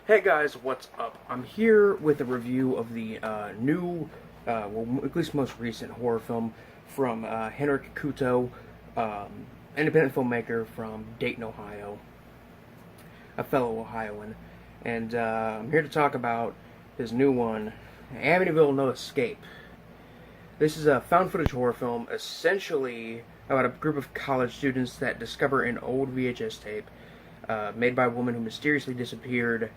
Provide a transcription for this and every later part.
Hey guys, what's up? I'm here with a review of the new, well, at least most recent horror film from Henrik Kuto, independent filmmaker from Dayton, Ohio, a fellow Ohioan. And I'm here to talk about his new one, Amityville No Escape. This is a found footage horror film essentially about a group of college students that discover an old VHS tape made by a woman who mysteriously disappeared.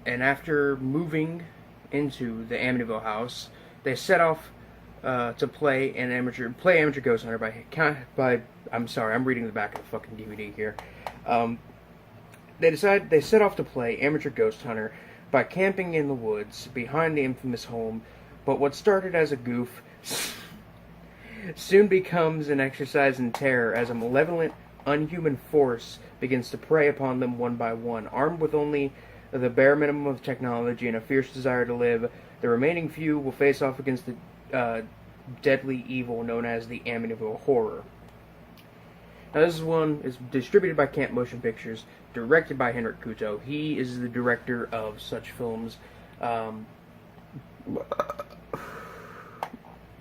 And after moving into the Amityville house, they set off to play amateur ghost hunter by. I'm sorry, I'm reading the back of the fucking DVD here. They set off to play amateur ghost hunter by camping in the woods behind the infamous home. But what started as a goof soon becomes an exercise in terror as a malevolent, unhuman force begins to prey upon them one by one, armed with only the bare minimum of technology and a fierce desire to live. The remaining few will face off against the deadly evil known as the Amityville Horror. Now, this one is distributed by Camp Motion Pictures, directed by Henrik Kuto. He is the director of such films, of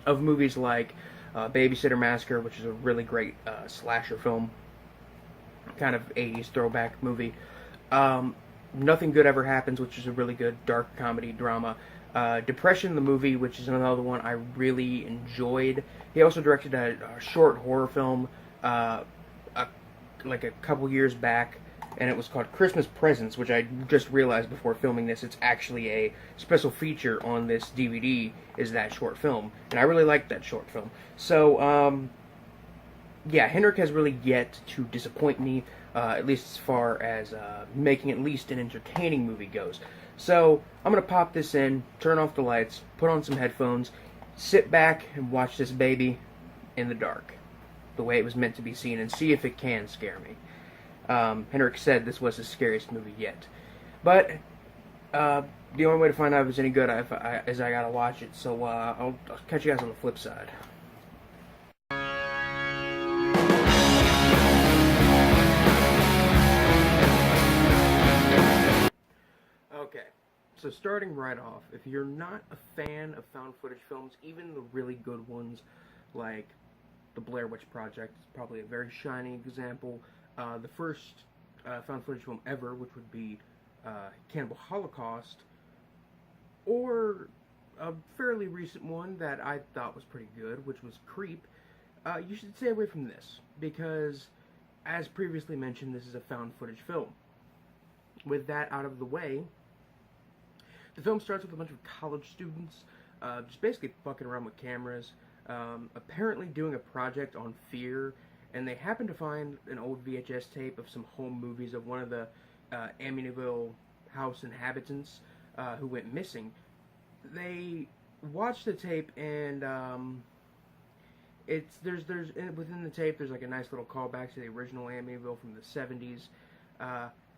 movies like Babysitter Massacre, which is a really great slasher film, kind of 80s throwback movie. Nothing Good Ever Happens, which is a really good dark comedy drama. Depression, the movie, which is another one I really enjoyed. He also directed a short horror film like a couple years back, and it was called Christmas Presents, which I just realized before filming this. It's actually a special feature on this DVD, is that short film, and I really liked that short film. So, yeah, Henrik has really yet to disappoint me, at least as far as making at least an entertaining movie goes. So, I'm going to pop this in, turn off the lights, put on some headphones, sit back and watch this baby in the dark, the way it was meant to be seen, and see if it can scare me. Henrik said this was his scariest movie yet. But the only way to find out if it's any good is I gotta watch it, so I'll catch you guys on the flip side. Okay, so starting right off, if you're not a fan of found footage films, even the really good ones like the Blair Witch Project is probably a very shining example. The first found footage film ever, which would be Cannibal Holocaust, or a fairly recent one that I thought was pretty good, which was Creep. You should stay away from this, because, as previously mentioned, this is a found footage film. With that out of the way, the film starts with a bunch of college students just basically fucking around with cameras, apparently doing a project on fear, and they happen to find an old VHS tape of some home movies of one of the Amityville house inhabitants who went missing. They watch the tape, and within the tape there's like a nice little callback to the original Amityville from the 70s.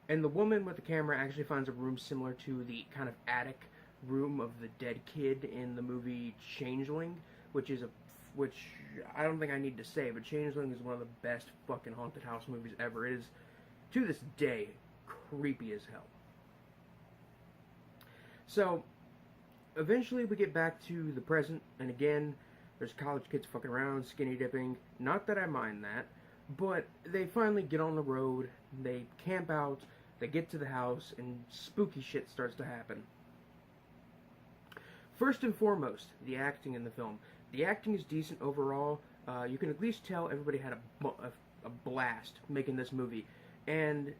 And the woman with the camera actually finds a room similar to the kind of attic room of the dead kid in the movie Changeling, which I don't think I need to say, but Changeling is one of the best fucking haunted house movies ever. It is, to this day, creepy as hell. So, eventually we get back to the present, and again, there's college kids fucking around, skinny dipping. Not that I mind that, but they finally get on the road, they camp out, they get to the house, and spooky shit starts to happen. First and foremost, the acting in the film. The acting is decent overall. You can at least tell everybody had a blast making this movie, and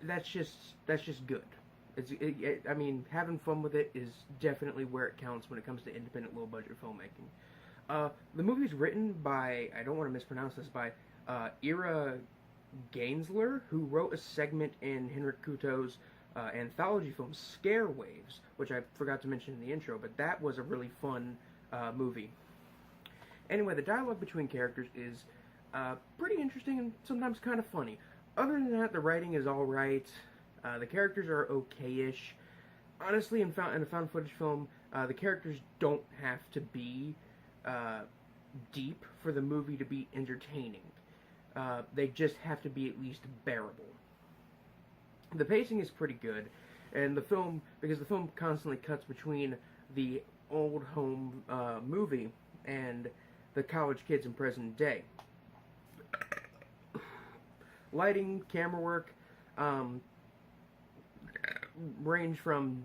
that's just good. I mean, having fun with it is definitely where it counts when it comes to independent low budget filmmaking. The movie's written by, I don't want to mispronounce this, by Ira Gainsler, who wrote a segment in Henrik Kuto's anthology film Scare Waves, which I forgot to mention in the intro, but that was a really fun movie. Anyway, the dialogue between characters is pretty interesting and sometimes kind of funny. Other than that, the writing is alright. The characters are okay-ish. Honestly, in a found footage film, the characters don't have to be deep for the movie to be entertaining. They just have to be at least bearable. The pacing is pretty good. And because the film constantly cuts between the old home movie and the college kids in present day. Lighting, camera work, range from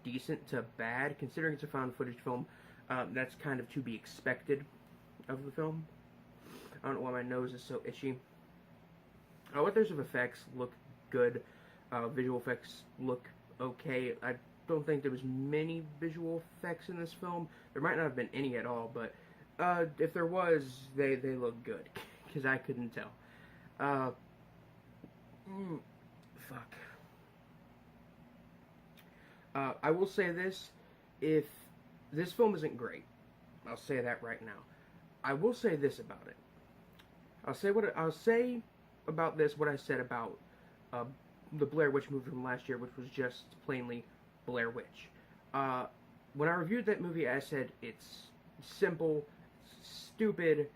decent to bad, considering it's a found footage film. That's kind of to be expected of the film. I don't know why my nose is so itchy. What there's of effects look good. Visual effects look okay. I don't think there was many visual effects in this film. There might not have been any at all, but if there was, they look good, because I couldn't tell. Fuck. I will say this: if this film isn't great, I'll say that right now. I will say this about it. I'll say about this what I said about the Blair Witch movie from last year, which was just plainly Blair Witch. When I reviewed that movie, I said it's simple, stupid,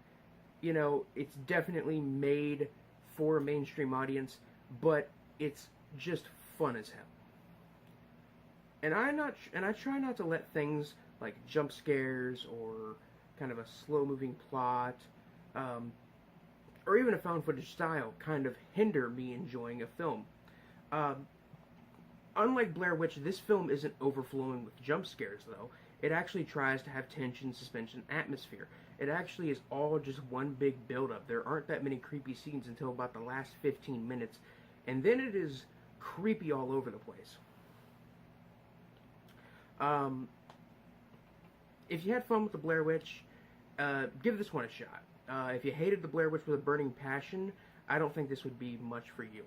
it's definitely made for a mainstream audience, but it's just fun as hell. And I try not to let things like jump scares or kind of a slow-moving plot, or even a found footage style kind of hinder me enjoying a film. Unlike Blair Witch, this film isn't overflowing with jump scares, though. It actually tries to have tension, suspense, and atmosphere. It actually is all just one big build-up. There aren't that many creepy scenes until about the last 15 minutes, and then it is creepy all over the place. If you had fun with the Blair Witch, give this one a shot. If you hated the Blair Witch with a burning passion, I don't think this would be much for you.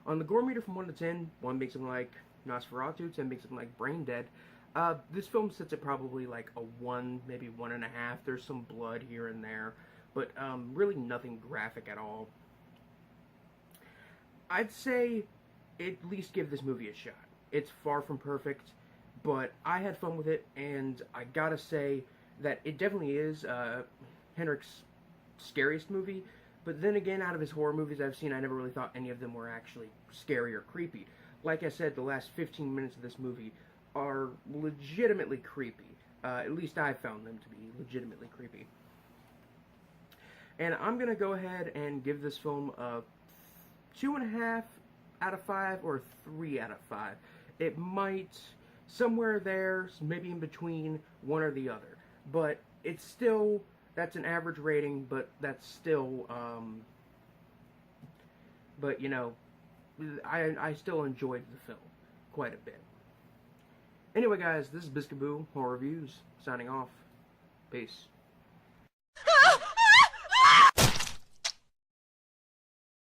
On the gore meter from 1 to 10, 1 makes it like Nosferatu, 10 makes it like Brain Dead. This film sits at probably like a 1, maybe 1.5. There's some blood here and there, but really nothing graphic at all. I'd say at least give this movie a shot. It's far from perfect, but I had fun with it, and I gotta say that it definitely is Henrik's scariest movie. But then again, out of his horror movies I've seen, I never really thought any of them were actually scary or creepy. Like I said, the last 15 minutes of this movie are legitimately creepy. At least I found them to be legitimately creepy. And I'm going to go ahead and give this film a 2.5 out of 5 or 3 out of 5. It might, somewhere there, maybe in between one or the other. But it's still... That's an average rating, but that's still, but, I still enjoyed the film quite a bit. Anyway, guys, this is Biscaboo Horror Reviews, signing off. Peace.